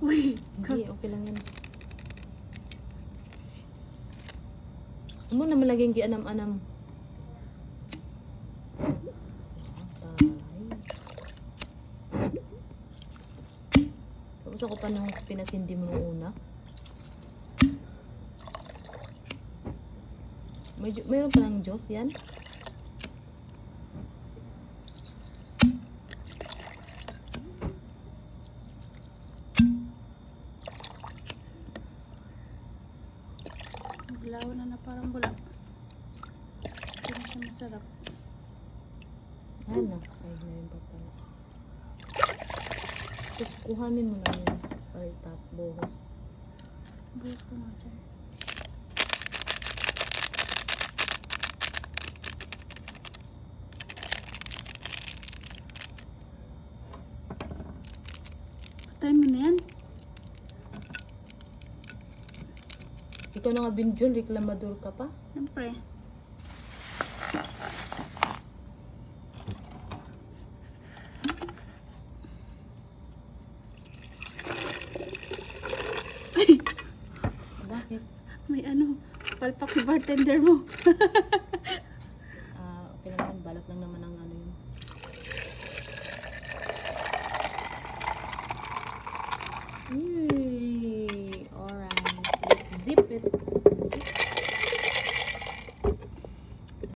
Uy, Hindi, okay lang yan. Amo na malaging gianam-anam. Taray. Tapos ako pa nung pinasindi mo nung una. Mayroon pa ng Diyos yan. naglaw na parang bulak. Hindi na siya masarap. Ano? Ay, mayroon pa pala. Tapos kuhanin mo lang yung palitap, buhos. Buhos ko na dyan. Patay mo na yan. Ikaw na nga Binjun, reklamador ka pa? Siyempre. Bakit? May ano, palpak yung bartender mo. Okay lang yan, balat lang naman ang